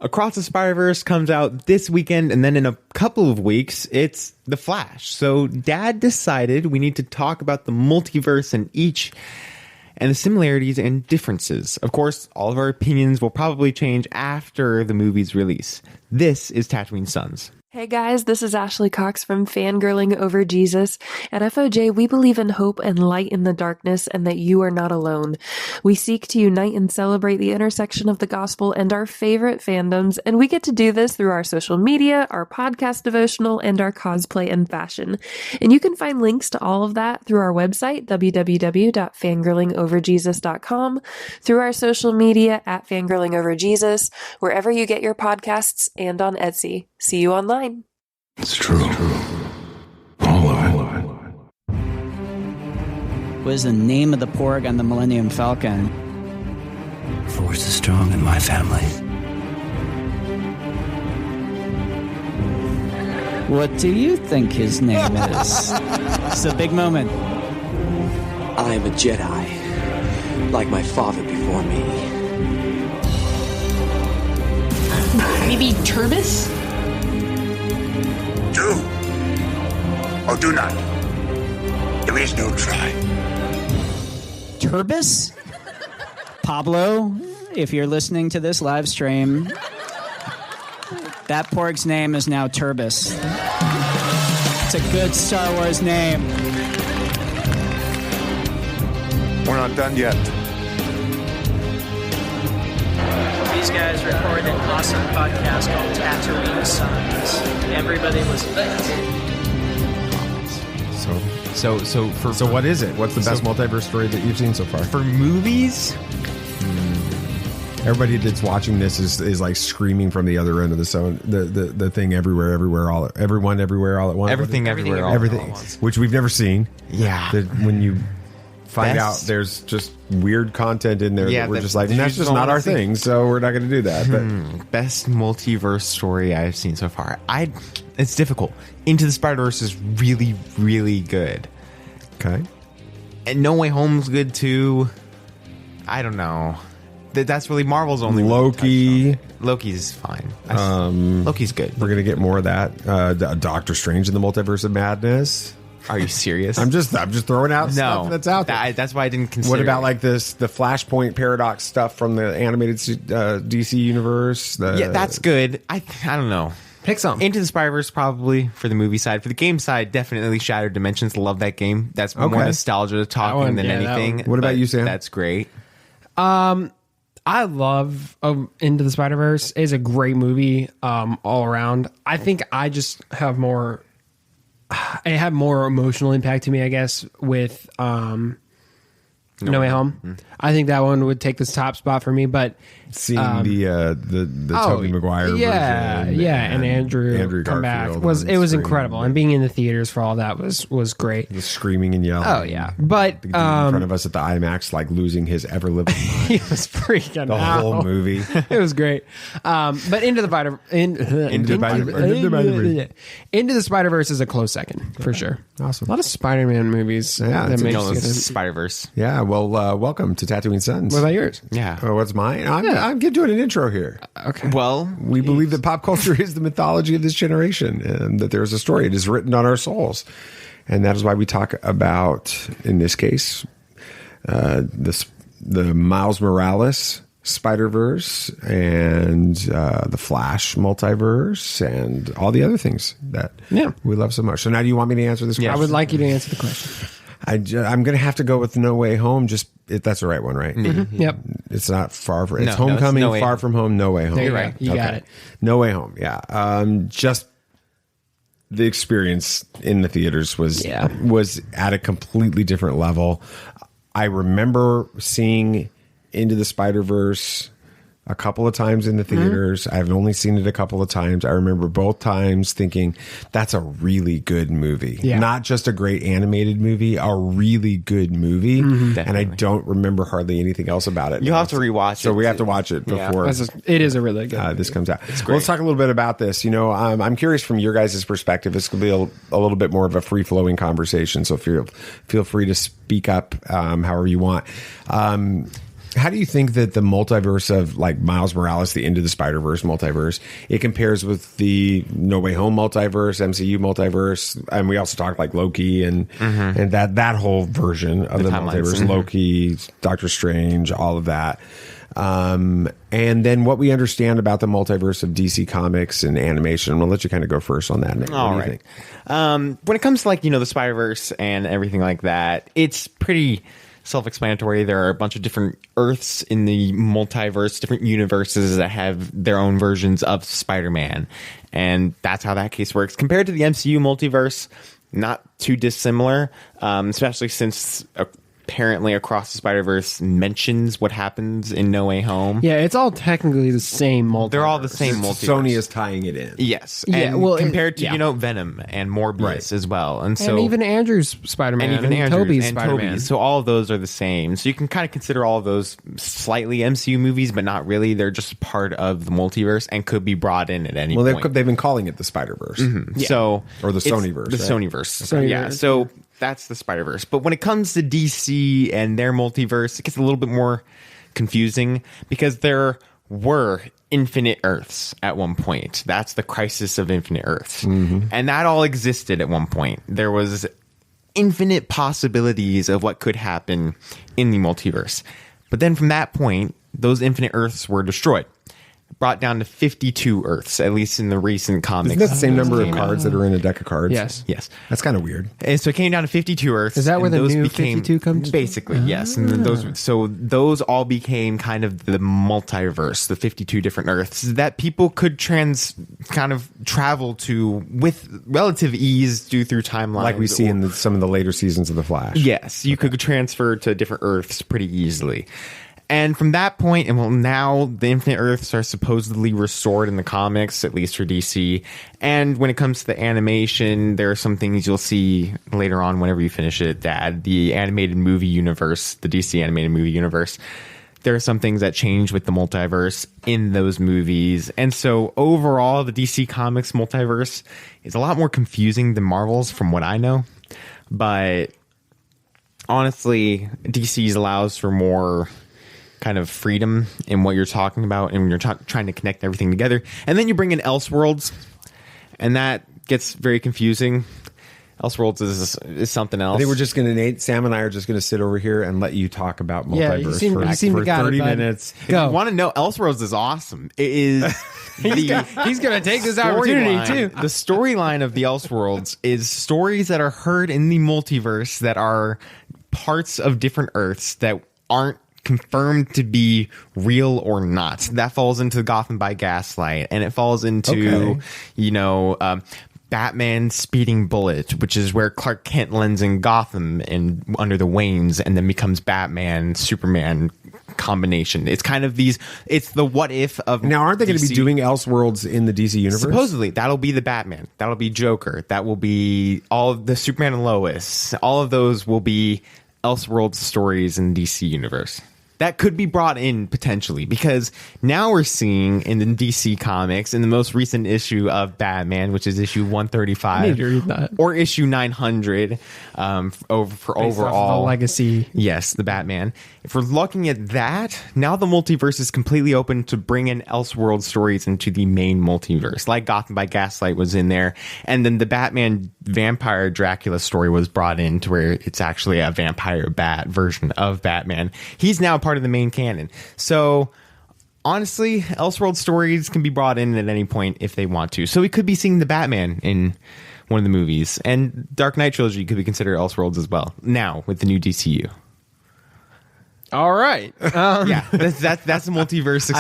Across the Spider-Verse comes out this weekend, and then in a couple of weeks, it's The Flash. So Dad decided we need to talk about the multiverse and the similarities and differences. Of course, all of our opinions will probably change after the movie's release. This is Tatooine Sons. Hey guys, this is Ashley Cox from Fangirling Over Jesus. At FOJ, we believe in hope and light in the darkness and that you are not alone. We seek to unite and celebrate the intersection of the gospel and our favorite fandoms, and we get to do this through our social media, our podcast devotional, and our cosplay and fashion. And you can find links to all of that through our website, www.fangirlingoverjesus.com, through our social media at Fangirlingoverjesus, wherever you get your podcasts, and on Etsy. See you online. It's true. All of it. What is the name of the porg on the Millennium Falcon? Force is strong in my family. What do you think his name is? It's a big moment. I am a Jedi, like my father before me. Maybe Turbis? Do or do not. There is no try. Turbis? Pablo, if you're listening to this live stream, that porg's name is now Turbis. It's a good Star Wars name. We're not done yet. These guys recorded an awesome podcast called Tatooine Sons. Everybody was So what is it? What's the best multiverse story that you've seen so far? For movies, Everybody that's watching this is like screaming from the other end of the zone. The thing everywhere, everyone everywhere all at once. Everything everywhere all at once. Which we've never seen. Yeah. When you find out there's just weird content in there that we're just like, that's just not our thing, so we're not going to do that. But best multiverse story I've seen so far. It's difficult. Into the Spider-Verse is really, really good. Okay. And No Way Home's good too. I don't know. That's really Marvel's only Loki. Loki's fine. Loki's good. We're going to get more of that. Doctor Strange in the Multiverse of Madness. Are you serious? I'm just throwing out stuff that's out there. That's why I didn't consider. What about like the Flashpoint paradox stuff from the animated DC universe? Yeah, that's good. I don't know. Pick something. Into the Spider-Verse probably for the movie side. For the game side, definitely Shattered Dimensions. Love that game. That's more nostalgia talking than anything. What about you, Sam? That's great. I love Into the Spider-Verse. It's a great movie all around. I think I just have more... It had more emotional impact to me, I guess, with No Way Home. I think that one would take this top spot for me, but seeing the Tobey Maguire version, and Andrew come back was incredible, and being in the theaters for all that was great. The screaming and yelling. Oh yeah, but the dude in front of us at the IMAX, like losing his ever living mind. He was freaking the out. whole movie. It was great. But Into the Spider-Verse is a close second for sure. Awesome. A lot of Spider-Man movies. Yeah, Spider-Verse. Yeah. Well, welcome to Tatooine Sons. What about yours? Yeah. What's mine? I'm doing an intro here. Okay. Well, we believe that pop culture is the mythology of this generation, and that there is a story. It is written on our souls, and that is why we talk about, in this case, the Miles Morales Spider-Verse and the Flash multiverse and all the other things that we love so much. So now, do you want me to answer this question? I would like you to answer the question. I'm going to have to go with No Way Home. Just if that's the right one, right? Mm-hmm. Yep. It's not far from. It's Homecoming, it's Far From Home, No Way Home. There you go. You got it. No Way Home. Yeah. Just the experience in the theaters was at a completely different level. I remember seeing Into the Spider-Verse a couple of times in the theaters. I've only seen it a couple of times. I remember both times thinking, that's a really good movie. Yeah. Not just a great animated movie, a really good movie. Mm-hmm. And I don't remember hardly anything else about it. You'll have to rewatch it. So we have to watch it before it is a really good this comes out. It's great. Well, let's talk a little bit about this. You know, I'm curious from your guys' perspective. It's going to be a little bit more of a free-flowing conversation. So feel free to speak up however you want. How do you think that the multiverse of like Miles Morales, the Into the Spider-Verse multiverse, it compares with the No Way Home multiverse, MCU multiverse, and we also talked like Loki and that whole version of the multiverse, Loki, Doctor Strange, all of that. And then what we understand about the multiverse of DC Comics and animation. We'll let you kind of go first on that, Nick. What do you think? When it comes to like, the Spider-Verse and everything like that, it's pretty self-explanatory. There are a bunch of different Earths in the multiverse, different universes that have their own versions of Spider-Man. And that's how that case works. Compared to the MCU multiverse, not too dissimilar, especially since apparently Across the Spider-Verse mentions what happens in No Way Home. Yeah, it's all technically the same multiverse. They're all the same multiverse. Sony is tying it in. Yes. Yeah, and well, compared to, Venom and Morbius as well. And so even Andrew's Spider-Man and Tobey's Spider-Man. So all of those are the same. So you can kind of consider all of those slightly MCU movies, but not really. They're just part of the multiverse and could be brought in at any point. Well, they've been calling it the Spider-Verse. Yeah. So or the Sonyverse. The Sonyverse. Yeah. So that's the Spider-Verse. But when it comes to DC and their multiverse, it gets a little bit more confusing because there were infinite Earths at one point. That's the crisis of infinite Earths. And that all existed at one point. There was infinite possibilities of what could happen in the multiverse. But then from that point, those infinite Earths were destroyed. Brought down to 52 Earths, at least in the recent comics. Isn't that the same number of cards that are in a deck of cards? Yes. That's kind of weird. And so it came down to 52 Earths. Is that where the those new became 52 comes from? Basically, yes. And then those all became kind of the multiverse, the 52 different Earths that people could travel to with relative ease due through timelines. Like we see in some of the later seasons of The Flash. Yes, you could transfer to different Earths pretty easily. And from that point, now the Infinite Earths are supposedly restored in the comics, at least for DC. And when it comes to the animation, there are some things you'll see later on whenever you finish it, Dad. The animated movie universe, the DC animated movie universe, there are some things that change with the multiverse in those movies. And so overall, the DC Comics multiverse is a lot more confusing than Marvel's from what I know. But honestly, DC's allows for more kind of freedom in what you're talking about and when you're trying to connect everything together. And then you bring in Elseworlds, and that gets very confusing. Elseworlds is something else. I think we're just going to, Sam and I are just going to sit over here and let you talk about multiverse for 30 minutes. Go. If you want to know, Elseworlds is awesome. It is. He's going to take this opportunity too. The storyline of the Elseworlds is stories that are heard in the multiverse that are parts of different Earths that aren't confirmed to be real or not. That falls into Gotham by Gaslight, and it falls into Batman Speeding Bullet, which is where Clark Kent lands in Gotham and under the Waynes and then becomes Batman Superman combination. It's kind of it's the what if of now. Aren't they going to be doing Elseworlds in the DC universe? Supposedly that'll be the Batman, that'll be Joker, that will be all of the Superman and Lois, all of those will be Elseworlds stories in the DC universe. That could be brought in potentially because now we're seeing in the DC comics in the most recent issue of Batman, which is issue 135 or issue 900 for overall the legacy. Yes, the Batman. If we're looking at that, now the multiverse is completely open to bring in Elseworld stories into the main multiverse, like Gotham by Gaslight was in there, and then the Batman vampire Dracula story was brought in to where it's actually a vampire bat version of Batman. He's now part of the main canon. So honestly, Elseworld stories can be brought in at any point if they want to. So we could be seeing the Batman in one of the movies, and Dark Knight trilogy could be considered Elseworlds as well now with the new DCU. All right. Yeah, that's a multiverse.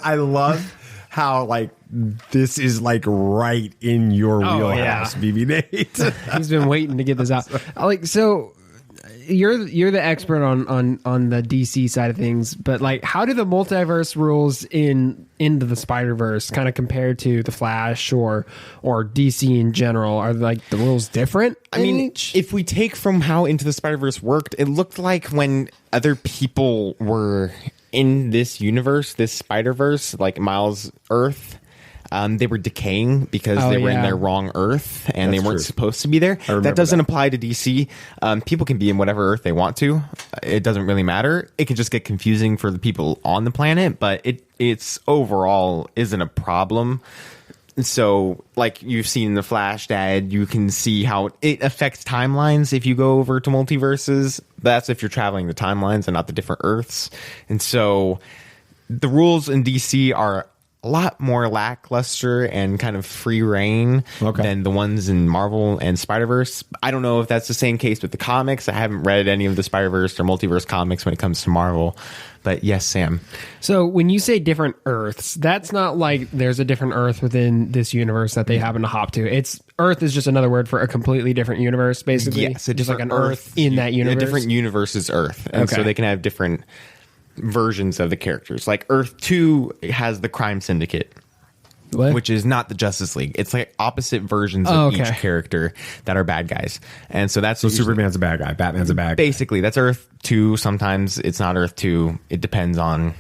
I love how this is right in your wheelhouse, BB Nate. He's been waiting to get this out. So you're the expert on the DC side of things, but how do the multiverse rules into the Spider-Verse kind of compare to the Flash or DC in general? Are the rules different? I mean, if we take from how Into the Spider-Verse worked, it looked like when other people were in this universe, this Spider-Verse, like Miles' Earth, they were decaying because they were in their wrong Earth and they weren't supposed to be there. That doesn't apply to DC. People can be in whatever Earth they want to. It doesn't really matter. It can just get confusing for the people on the planet, but it's overall isn't a problem. So, like you've seen in the Flash, Dad, you can see how it affects timelines if you go over to multiverses. That's if you're traveling the timelines and not the different Earths. And so the rules in DC are a lot more lackluster and kind of free reign than the ones in Marvel and Spider-Verse. I don't know if that's the same case with the comics. I haven't read any of the Spider-Verse or multiverse comics when it comes to Marvel. But yes, Sam. So when you say different Earths, that's not like there's a different Earth within this universe that they happen to hop to. It's Earth is just another word for a completely different universe, basically. Yes, just like an Earth in that universe. A different universe is Earth. And so they can have different versions of the characters. Like Earth 2 has the crime syndicate. What? Which is not the Justice League. It's like opposite versions of each character that are bad guys. And so that's... So Superman's a bad guy. Batman's a bad guy. Basically, that's Earth 2. Sometimes it's not Earth 2. It depends on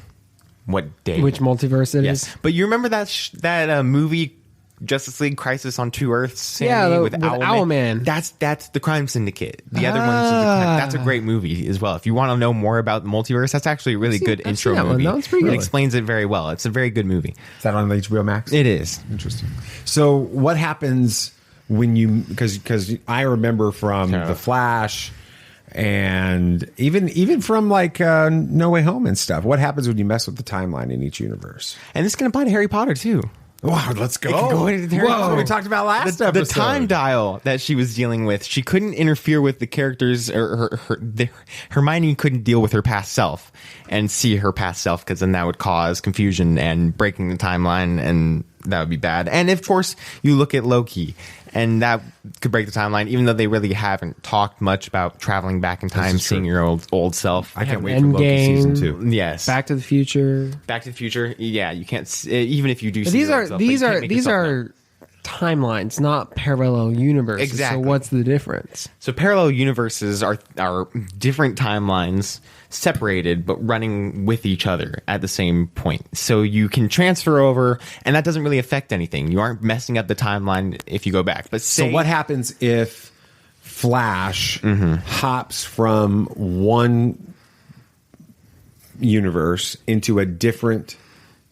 what day. Which multiverse it is. But you remember that movie... Justice League Crisis on Two Earths, Sammy, with Owlman. That's the crime syndicate. The other ones, that's a great movie as well. If you want to know more about the multiverse, that's actually a really good intro movie. That one's pretty good. It explains it very well. It's a very good movie. Is that on HBO Max? It is. Interesting. So what happens when you, because I remember from The Flash and even from like No Way Home and stuff, what happens when you mess with the timeline in each universe? And this can apply to Harry Potter too. Wow, let's go. It can go into Harry Potter. We talked about last episode. The time dial that she was dealing with, she couldn't interfere with the characters, or Hermione couldn't deal with her past self and see her past self, because then that would cause confusion and breaking the timeline, and that would be bad. And of course, you look at Loki, and that could break the timeline, even though they really haven't talked much about traveling back in time, seeing your old self. I can't wait for Loki season 2. Yes, Back to the Future. Back to the Future. Yeah, you can't even if you do. These are timelines, not parallel universes. Exactly. So what's the difference? So parallel universes are different timelines separated but running with each other at the same point. So you can transfer over, and that doesn't really affect anything. You aren't messing up the timeline if you go back. But so what happens if Flash hops from one universe into a different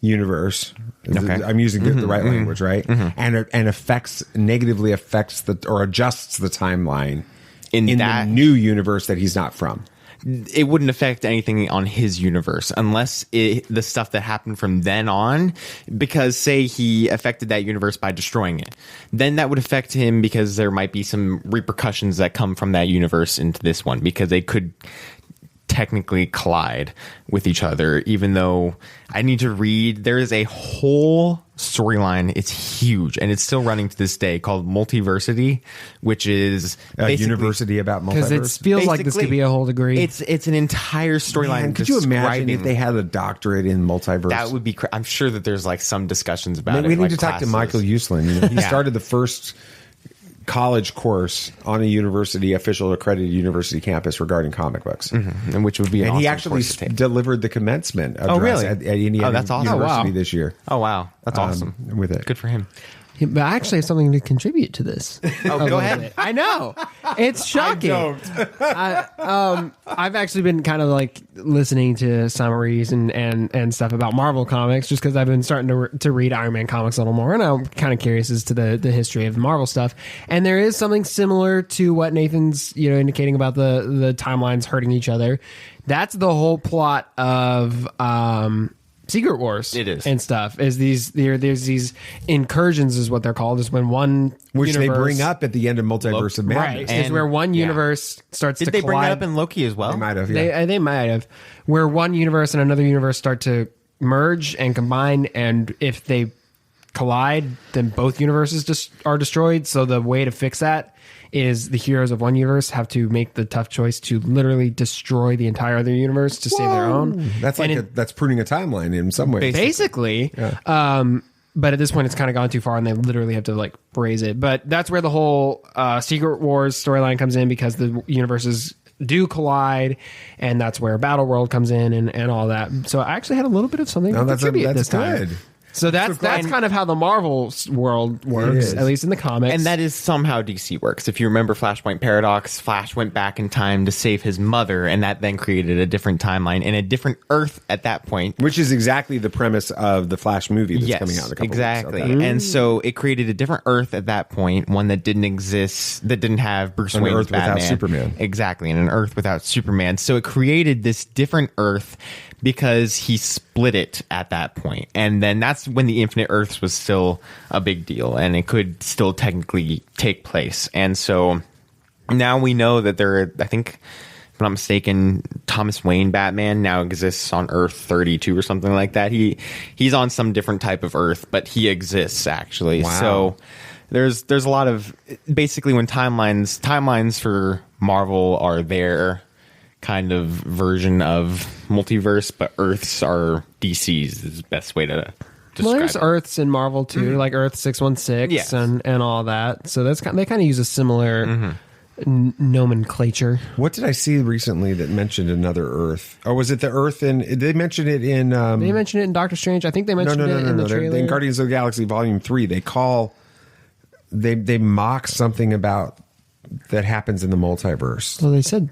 universe? Okay. I'm using the right language, right? And negatively affects or adjusts the timeline in the new universe that he's not from. It wouldn't affect anything on his universe unless the stuff that happened from then on, because say he affected that universe by destroying it, then that would affect him because there might be some repercussions that come from that universe into this one, because they could technically collide with each other, even though I need to read. There is a whole storyline. It's huge, and it's still running to this day, called Multiversity, which is a university about multiverse. Because it feels like this could be a whole degree. It's an entire storyline. Could you imagine if they had a doctorate in multiverse? That would be. I'm sure that there's like some discussions about it. We need like to talk to Michael Uslan. He started the first college course on a official accredited university campus regarding comic books, and which would be he actually delivered the commencement address at Indiana that's awesome. University this year. Oh wow, that's awesome. With it, good for him. But I actually have something to contribute to this. Oh, go ahead. Bit. I know. It's shocking. I've actually been kind of like listening to summaries and stuff about Marvel comics, just because I've been starting to read Iron Man comics a little more, and I'm kind of curious as to the history of Marvel stuff. And there is something similar to what Nathan's indicating about the timelines hurting each other. That's the whole plot of Secret Wars. It is. And stuff is there's these incursions is what they're called, is when one which they bring up at the end of Multiverse of Madness, right, is where one universe starts to collide. Did they bring that up in Loki as well? They might have. They might have, where one universe and another universe start to merge and combine, and if they collide, then both universes are destroyed. So the way to fix that is the heroes of one universe have to make the tough choice to literally destroy the entire other universe to save their own. That's that's pruning a timeline in some ways. Basically. Yeah. But at this point, it's kind of gone too far, and they literally have to like raise it. But that's where the whole Secret Wars storyline comes in, because the universes do collide, and that's where Battle World comes in and all that. So I actually had a little bit of something to contribute this time. So that's kind of how the Marvel world works, at least in the comics. And that is somehow DC works. If you remember Flashpoint Paradox, Flash went back in time to save his mother, and that then created a different timeline and a different Earth at that point. Which is exactly the premise of the Flash movie that's coming out in a couple exactly. weeks. Okay. And so it created a different Earth at that point, one that didn't exist, that didn't have Bruce Wayne's Earth Batman. without Superman. Exactly, and an Earth without Superman. So it created this different Earth because he split it at that point. And then that's when the Infinite Earths was still a big deal, and it could still technically take place. And so now we know that I think, if I'm not mistaken, Thomas Wayne Batman now exists on Earth 32 or something like that. He's on some different type of Earth, but he exists actually. Wow. So there's a lot of, basically, when timelines for Marvel are their kind of version of multiverse, but Earths are DC's is the best way to describe well, there's it. Earths in Marvel too, like Earth 616 and all that. So they kind of use a similar nomenclature. What did I see recently that mentioned another Earth? Or was it the Earth in? Did they mention it in? They mentioned it in Doctor Strange. I think they mentioned it in the trailer. In Guardians of the Galaxy Volume 3, they mock something about that happens in the multiverse. Well, they said.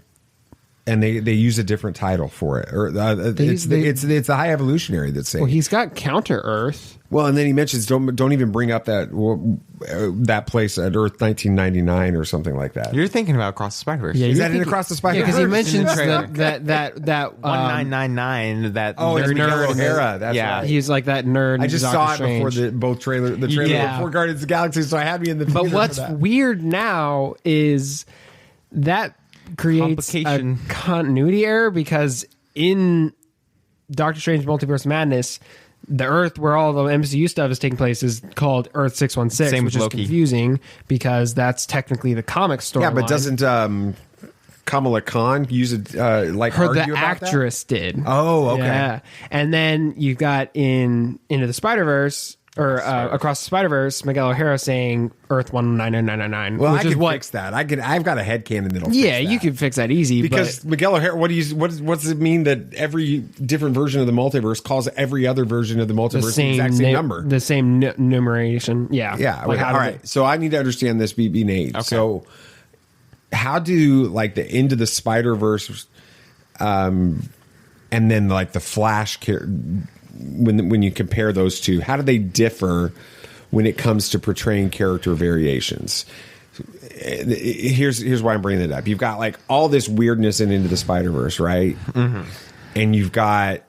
And they use a different title for it, or it's the High Evolutionary that's saying. Well, he's got Counter Earth. Well, and then he mentions don't even bring up that place at Earth 1999 or something like that. You're thinking about Across the Spider-Verse. Yeah, is that in Across the Spider-Verse? Yeah, because he mentions that 1999. That Miguel O'Hara. That's right. He's like that nerd. I just saw it before the trailer before Guardians of the Galaxy, so I had me in the theater. But what's weird now is that creates a continuity error, because in Doctor Strange Multiverse Madness, the Earth where all the MCU stuff is taking place is called Earth 616, which is confusing because that's technically the comic story. Yeah, but doesn't Kamala Khan use it like her argue the about actress that? did. Oh, okay. Yeah. And then you've got Into the Spider-Verse or Across the Spider-Verse, Miguel O'Hara saying Earth 199999. Well, which I is can fix that. I've got a headcanon that'll fix that. You can fix that easy. Because Miguel O'Hara, what does it mean that every different version of the multiverse calls every other version of the multiverse the exact same number? The same numeration. Yeah. Yeah. Like, all right. So I need to understand this, BB Nate. Okay. So how do like the Into the Spider-Verse and then like the Flash when you compare those two, how do they differ when it comes to portraying character variations? Here's why I'm bringing it up. You've got like all this weirdness Into the Spider-Verse, right? Mm-hmm. And you've got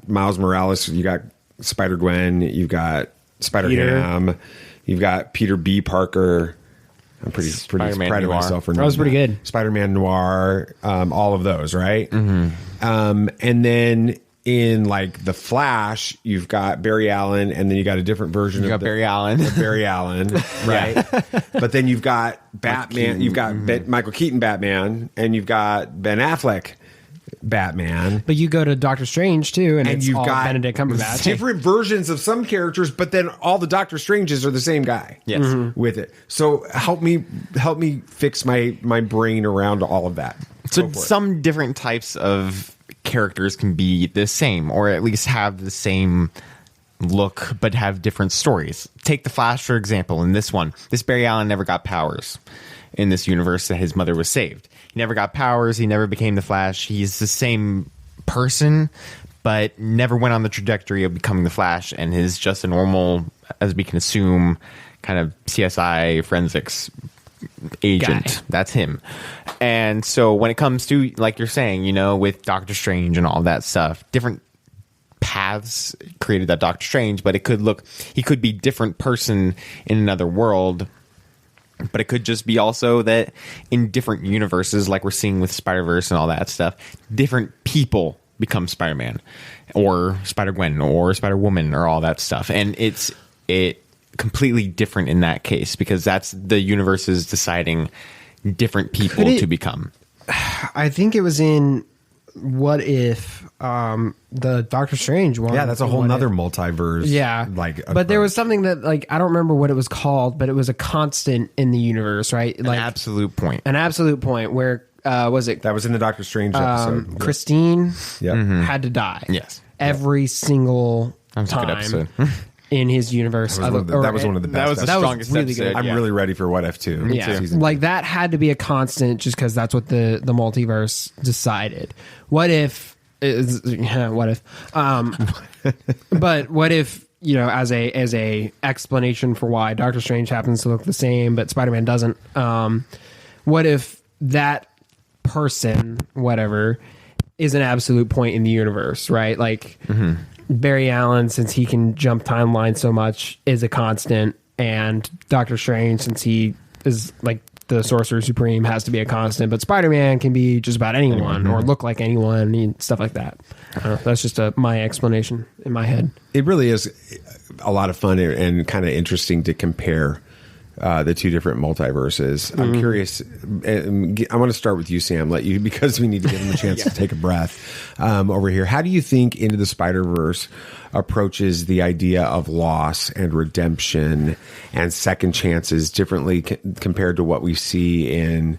Miles Morales, you got Spider-Gwen, you've got Spider-Ham, you've got Peter B. Parker. I'm pretty proud of myself for that was pretty good. Spider-Man Noir, all of those, right? Mm-hmm. And then in like the Flash, you've got Barry Allen, and then you got a different version of Barry Allen, right? But then you've got Batman, you've got Michael Keaton Batman, and you've got Ben Affleck Batman. But you go to Doctor Strange too, and you've got Benedict Cumberbatch. Different versions of some characters, but then all the Doctor Stranges are the same guy. Yes, with it. So help me fix my brain around all of that. So some different types of characters can be the same, or at least have the same look, but have different stories. Take the Flash, for example. In this one, this Barry Allen never got powers in this universe that his mother was saved. He never got powers. He never became the Flash. He's the same person, but never went on the trajectory of becoming the Flash, and is just a normal, as we can assume, kind of CSI forensics agent guy. That's him. And so when it comes to, like you're saying, with Doctor Strange and all that stuff, different paths created that Doctor Strange, but he could be different person in another world, but it could just be also that in different universes, like we're seeing with Spider-Verse and all that stuff, different people become Spider-Man or Spider-Gwen or Spider-Woman or all that stuff. And it completely different in that case, because that's the universe is deciding different people to become. I think it was in What If, the Doctor Strange one. Yeah, that's a whole nother multiverse. Yeah, but there was something that I don't remember what it was called, but it was a constant in the universe, right? An absolute point where was it? That was in the Doctor Strange episode. Christine had to die. Yes. Every single That was a good time episode. in his universe. That was one of the best. That was the That was strongest really episode. good. I'm yeah. really ready for What If 2. Yeah, Season like 2. that had to be a constant just because that's what the multiverse decided. What if? What if? But what if, as a explanation for why Doctor Strange happens to look the same but Spider-Man doesn't? What if that person, whatever, is an absolute point in the universe, right? Like Barry Allen, since he can jump timelines so much, is a constant, and Doctor Strange, since he is like the Sorcerer Supreme, has to be a constant. But Spider-Man can be just about anyone or look like anyone and stuff like that. I don't know, that's just my explanation in my head. It really is a lot of fun and kind of interesting to compare the two different multiverses. I'm curious. I want to start with you, Sam. Because we need to give him a chance to take a breath over here. How do you think Into the Spider-Verse approaches the idea of loss and redemption and second chances differently compared to what we see in,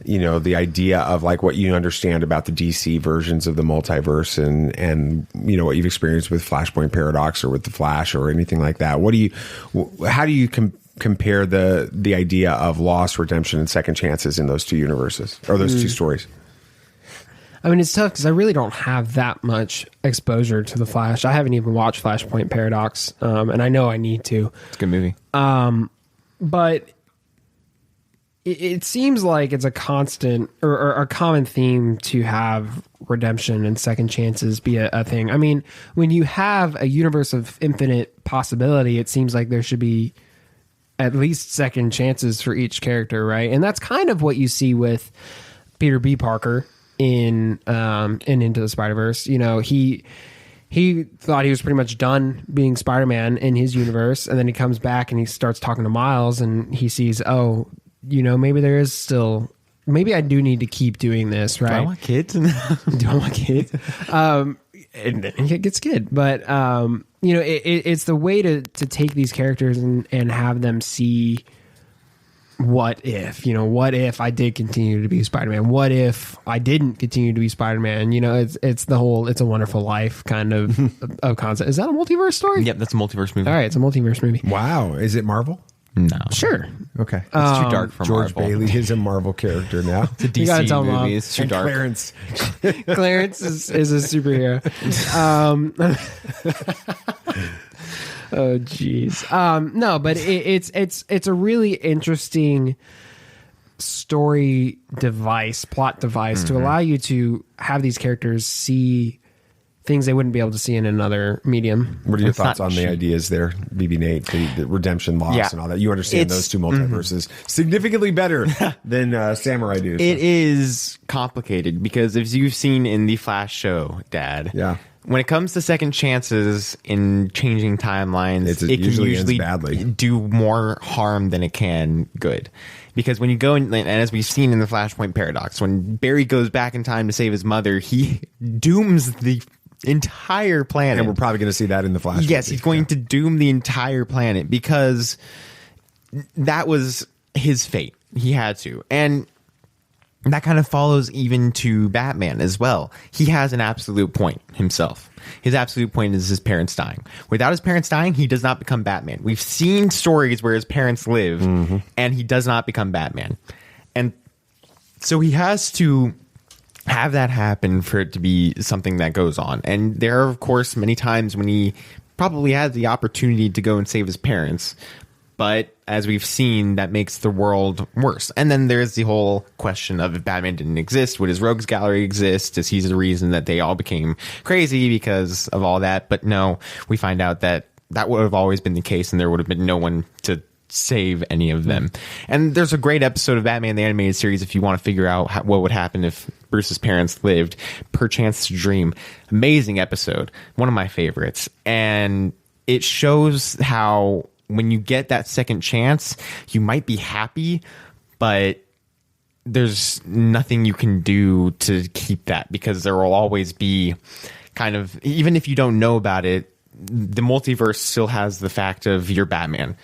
the idea of like what you understand about the DC versions of the multiverse and what you've experienced with Flashpoint Paradox or with the Flash or anything like that? How do you compare the idea of loss, redemption, and second chances in those two universes or those two stories? I mean, it's tough because I really don't have that much exposure to the Flash. I haven't even watched Flashpoint Paradox, and I know I need to. It's a good movie. But it seems like it's a constant or a common theme to have redemption and second chances be a thing. I mean, when you have a universe of infinite possibility, it seems like there should be at least second chances for each character, right? And that's kind of what you see with Peter B. Parker in Into the Spider-Verse. He thought he was pretty much done being Spider-Man in his universe, and then he comes back and he starts talking to Miles, and he sees, maybe there is still, maybe I do need to keep doing this, right? Do I want kids? Do I want kids? And then he gets kid, but it's the way to take these characters and have them see what if I did continue to be Spider-Man? What if I didn't continue to be Spider-Man? It's the whole It's a Wonderful Life kind of concept. Is that a multiverse story? Yep, that's a multiverse movie. All right, it's a multiverse movie. Wow. Is it Marvel? No. Sure. Okay. It's too dark for George Marvel. Bailey is a Marvel character now. It's a You gotta tell DC Mom. movie. It's too And dark. Clarence. Clarence is a superhero. Oh geez. No, but it's a really interesting plot device to allow you to have these characters see things they wouldn't be able to see in another medium. What are your It's thoughts not on the cheap. ideas there, BB Nate? The redemption, loss, Yeah. and all that. You understand It's- those two multiverses significantly better than Samurai do. So. It is complicated because as you've seen in the Flash show, Dad. Yeah. When it comes to second chances in changing timelines, It it can usually ends usually badly. do more harm than it can good. Because when you go in, and as we've seen in the Flashpoint Paradox, when Barry goes back in time to save his mother, he dooms the entire planet. And we're probably going to see that in the Flash. Yes, movie. he's going to doom the entire planet because that was his fate. He had to. And that kind of follows even to Batman as well. He has an absolute point himself. His absolute point is his parents dying. Without his parents dying, he does not become Batman. We've seen stories where his parents live and he does not become Batman. And so he has to have that happen for it to be something that goes on. And there are, of course, many times when he probably has the opportunity to go and save his parents. But as we've seen, that makes the world worse. And then there's the whole question of if Batman didn't exist, would his rogues gallery exist? Is he the reason that they all became crazy because of all that? But no, we find out that that would have always been the case and there would have been no one to save any of them. And there's a great episode of Batman the Animated Series if you want to figure out what would happen if Bruce's parents lived. Perchance to Dream. Amazing episode. One of my favorites. And it shows how when you get that second chance, you might be happy, but there's nothing you can do to keep that because there will always be kind of, even if you don't know about it, the multiverse still has the fact of you're Batman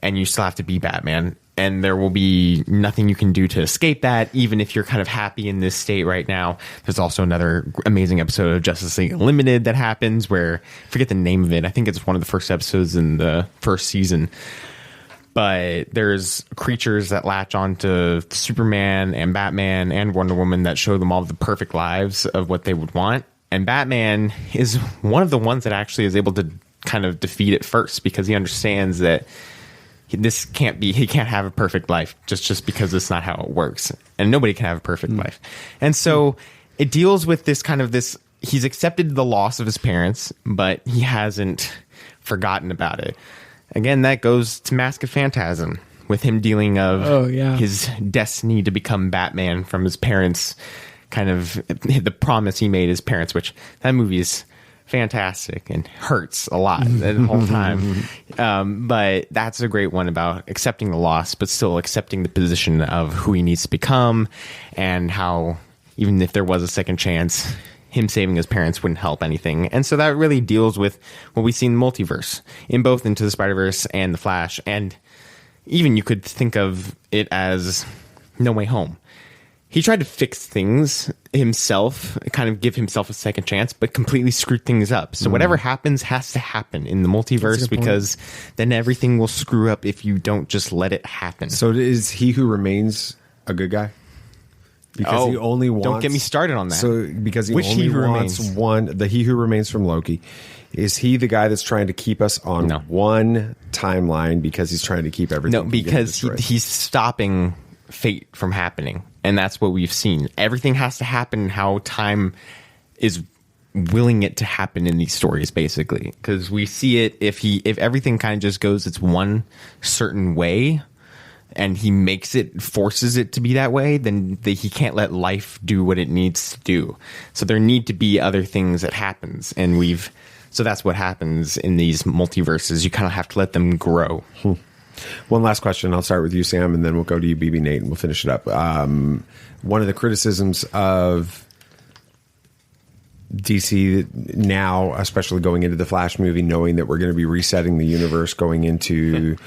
and you still have to be Batman. and there will be nothing you can do to escape that, even if you're kind of happy in this state right now. There's also another amazing episode of Justice League Unlimited that happens where, I forget the name of it, I think it's one of the first episodes in the first season, but there's creatures that latch onto Superman and Batman and Wonder Woman that show them all the perfect lives of what they would want. And Batman is one of the ones that actually is able to kind of defeat it first, because he understands that he can't have a perfect life just because it's not how it works. And nobody can have a perfect life. And so it deals with this he's accepted the loss of his parents, but he hasn't forgotten about it. Again, that goes to Mask of Phantasm, with him dealing of his destiny to become Batman from his parents, kind of the promise he made his parents, which that movie is fantastic and hurts a lot the whole time. But that's a great one about accepting the loss, but still accepting the position of who he needs to become, and how even if there was a second chance, him saving his parents wouldn't help anything. And so that really deals with what we see in the multiverse, in both Into the Spider-Verse and The Flash. And even you could think of it as No Way Home. He tried to fix things himself, kind of give himself a second chance, but completely screwed things up. So whatever happens has to happen in the multiverse, because then everything will screw up if you don't just let it happen. So is He Who Remains a good guy? Because he only wants... Don't get me started on that. So because he only wants the He Who Remains from Loki. Is he the guy that's trying to keep us on one timeline because he's trying to keep everything? No, because he's stopping fate from happening. And that's what we've seen. Everything has to happen how time is willing it to happen in these stories, basically. Because we see it, if everything kind of just goes its one certain way, and he forces it to be that way, then he can't let life do what it needs to do. So there need to be other things that happens. And so that's what happens in these multiverses. You kind of have to let them grow. One last question. I'll start with you, Sam, and then we'll go to you, BB Nate, and we'll finish it up. One of the criticisms of DC now, especially going into the Flash movie, knowing that we're going to be resetting the universe going into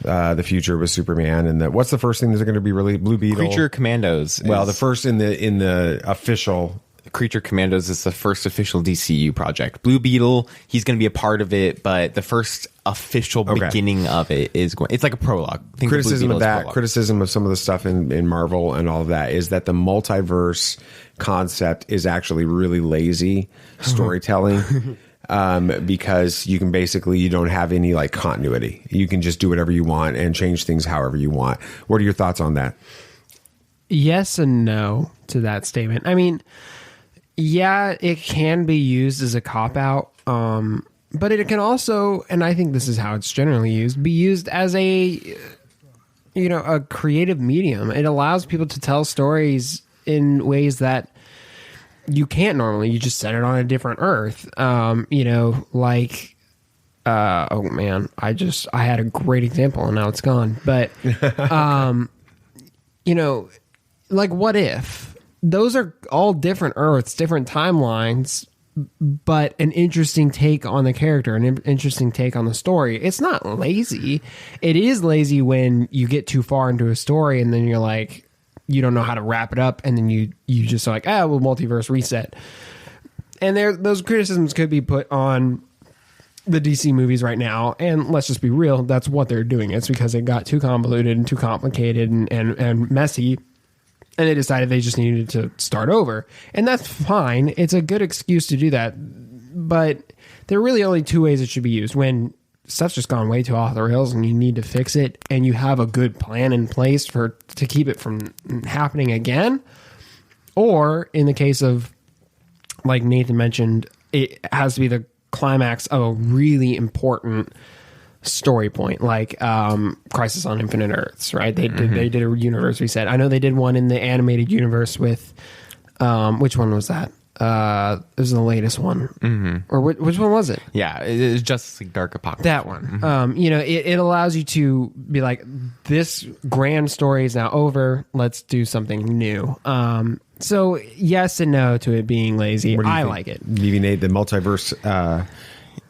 the future with Superman, and what's the first thing that's going to be released? Blue Beetle, Creature Commandos. Well, the first in the official. Creature Commandos is the first official DCU project. Blue Beetle, he's going to be a part of it, but the first official beginning of it is it's like a prologue. Criticism of that, criticism of some of the stuff in Marvel and all of that is that the multiverse concept is actually really lazy storytelling. Because you don't have any like continuity. You can just do whatever you want and change things however you want. What are your thoughts on that? Yes and no to that statement. I mean, yeah, it can be used as a cop-out, but it can also, and I think this is how it's generally used, be used as a creative medium. It allows people to tell stories in ways that you can't normally. You just set it on a different Earth. I had a great example and now it's gone. But, like What If? Those are all different Earths, different timelines, but an interesting take on the character, an interesting take on the story. It's not lazy. It is lazy when you get too far into a story and then you're like, you don't know how to wrap it up, and then you just are like, multiverse reset. And those criticisms could be put on the DC movies right now, and let's just be real, that's what they're doing. It's because it got too convoluted and too complicated and messy, and they decided they just needed to start over. And that's fine. It's a good excuse to do that. But there are really only two ways it should be used. When stuff's just gone way too off the rails and you need to fix it, and you have a good plan in place to keep it from happening again. Or in the case of, like Nathan mentioned, it has to be the climax of a really important story point, like Crisis on Infinite Earths, right? They did a universe reset. I know they did one in the animated universe with which one was that? It was the latest one, or which one was it? Yeah, it was Justice League Dark Apocalypse. That one. It allows you to be like, this grand story is now over. Let's do something new. So yes and no to it being lazy. I like it. Maybe Nate, the multiverse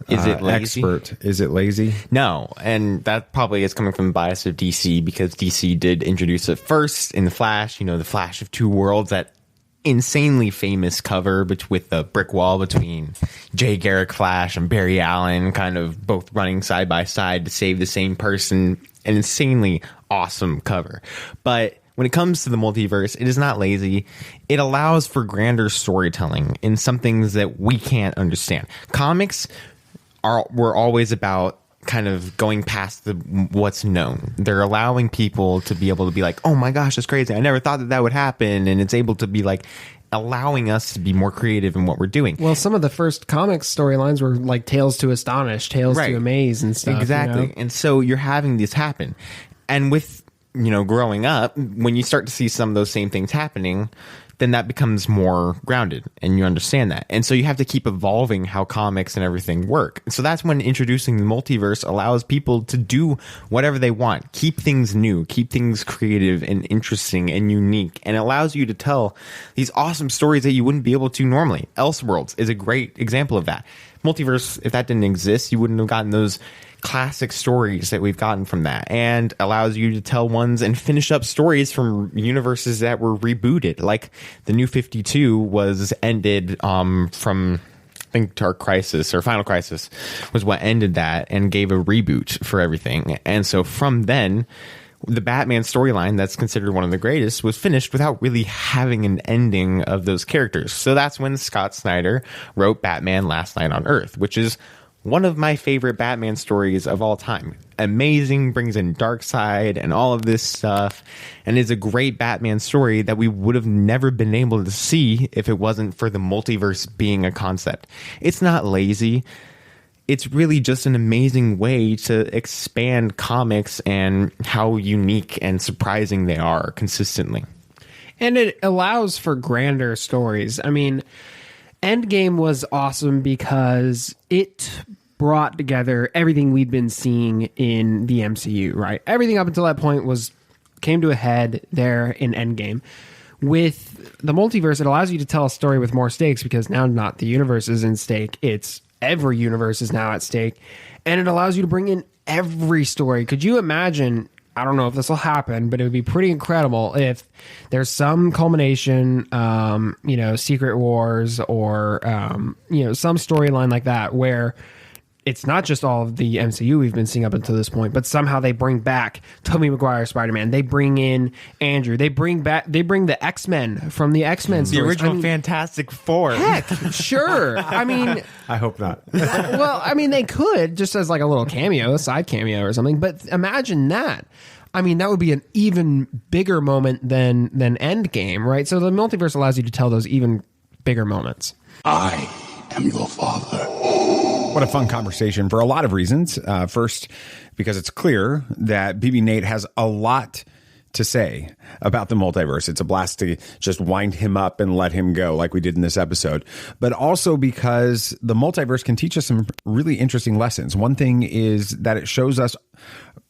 Is it lazy? expert. Is it lazy? No, and that probably is coming from the bias of DC, because DC did introduce it first in the Flash. The Flash of Two Worlds, that insanely famous cover with the brick wall between Jay Garrick Flash and Barry Allen, kind of both running side by side to save the same person. An insanely awesome cover. But when it comes to the multiverse, it is not lazy. It allows for grander storytelling in some things that we can't understand. Comics were always about kind of going past what's known. They're allowing people to be able to be like, oh my gosh, that's crazy. I never thought that would happen. And it's able to be like allowing us to be more creative in what we're doing. Well, some of the first comics storylines were like Tales to Astonish, Tales to Amaze and stuff. Exactly. And so you're having this happen. And with, growing up, when you start to see some of those same things happening, then that becomes more grounded and you understand that. And so you have to keep evolving how comics and everything work. So that's when introducing the multiverse allows people to do whatever they want, keep things new, keep things creative and interesting and unique, and allows you to tell these awesome stories that you wouldn't be able to normally. Elseworlds is a great example of that. Multiverse, if that didn't exist, you wouldn't have gotten those classic stories that we've gotten from that, and allows you to tell ones and finish up stories from universes that were rebooted. Like the New 52 was ended from, I think, Dark Crisis or Final Crisis was what ended that and gave a reboot for everything. And so from then, the Batman storyline, that's considered one of the greatest, was finished without really having an ending of those characters. So that's when Scott Snyder wrote Batman Last Night on Earth, which is one of my favorite Batman stories of all time. Amazing, brings in Darkseid and all of this stuff, and is a great Batman story that we would have never been able to see if it wasn't for the multiverse being a concept. It's not lazy. It's really just an amazing way to expand comics and how unique and surprising they are consistently. And it allows for grander stories. I mean, Endgame was awesome because it brought together everything we'd been seeing in the MCU, right? Everything up until that point came to a head there in Endgame. With the multiverse, it allows you to tell a story with more stakes, because now not the universe is in stake, it's every universe is now at stake. And it allows you to bring in every story. Could you imagine, I don't know if this will happen, but it would be pretty incredible if there's some culmination, Secret Wars or, some storyline like that where it's not just all of the MCU we've been seeing up until this point, but somehow they bring back Tobey Maguire Spider-Man. They bring in Andrew. They bring the X-Men from the X-Men stories. The original Fantastic Four. Heck, sure. I mean, I hope not. Well, I mean, they could just as like a little cameo, a side cameo or something. But imagine that. I mean, that would be an even bigger moment than Endgame, right? So the multiverse allows you to tell those even bigger moments. I am your father. What a fun conversation for a lot of reasons. First, because it's clear that BB Nate has a lot to say about the multiverse. It's a blast to just wind him up and let him go like we did in this episode. But also because the multiverse can teach us some really interesting lessons. One thing is that it shows us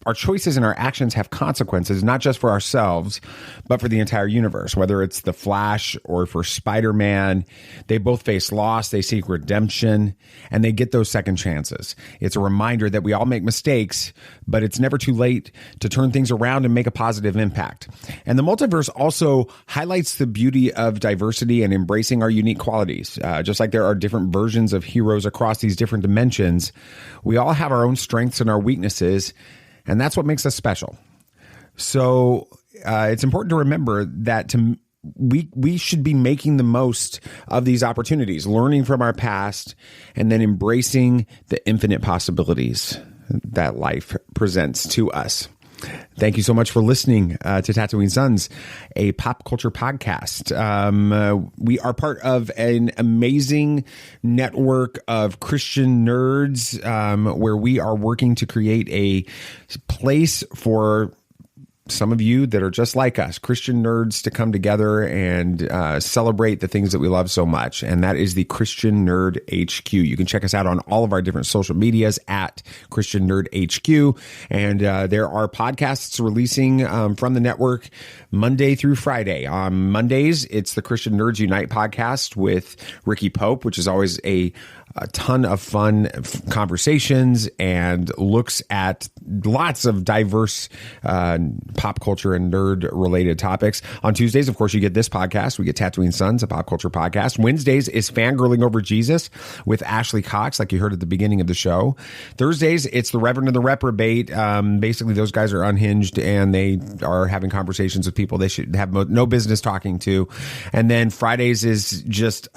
our choices and our actions have consequences, not just for ourselves, but for the entire universe. Whether it's the Flash or for Spider-Man, they both face loss, they seek redemption, and they get those second chances. It's a reminder that we all make mistakes, but it's never too late to turn things around and make a positive impact. And the multiverse also highlights the beauty of diversity and embracing our unique qualities. Just like there are different versions of heroes across these different dimensions, we all have our own strengths and our weaknesses, and that's what makes us special. So it's important to remember that we should be making the most of these opportunities, learning from our past, and then embracing the infinite possibilities that life presents to us. Thank you so much for listening to Tatooine Sons, a pop culture podcast. We are part of an amazing network of Christian nerds where we are working to create a place for some of you that are just like us, Christian nerds, to come together and celebrate the things that we love so much. And that is the Christian Nerd HQ. You can check us out on all of our different social medias at Christian Nerd HQ. And there are podcasts releasing from the network Monday through Friday. On Mondays, it's the Christian Nerds Unite podcast with Ricky Pope, which is always a a ton of fun conversations and looks at lots of diverse pop culture and nerd related topics. On Tuesdays, of course, you get this podcast. We get Tatooine Sons, a pop culture podcast. Wednesdays is Fangirling Over Jesus with Ashley Cox, like you heard at the beginning of the show. Thursdays, it's the Reverend and the Reprobate. Basically, those guys are unhinged and they are having conversations with people they should have no business talking to. And then Fridays is just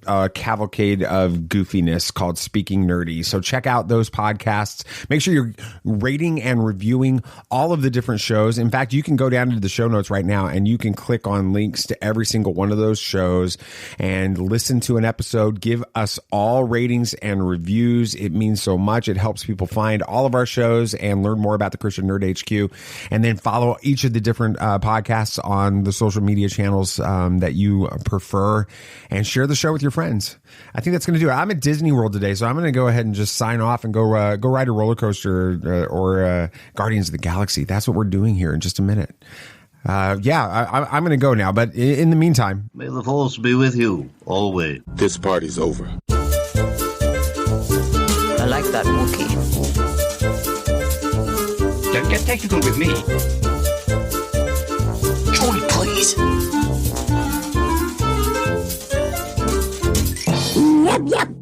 a cavalcade of goofiness called Speaking Nerdy. So check out those podcasts. Make sure you're rating and reviewing all of the different shows. In fact, you can go down into the show notes right now and you can click on links to every single one of those shows and listen to an episode. Give us all ratings and reviews. It means so much. It helps people find all of our shows and learn more about the Christian Nerd HQ. And then follow each of the different podcasts on the social media channels that you prefer, and share the show with your friends. I think that's going to do it. I'm at Disney World today, so I'm going to go ahead and just sign off and go ride a roller coaster or Guardians of the Galaxy. That's what we're doing here in just a minute. I'm going to go now, but in the meantime, may the force be with you always. This party's over. I like that Wookiee. Don't get technical with me. Join, please. Yep, yep.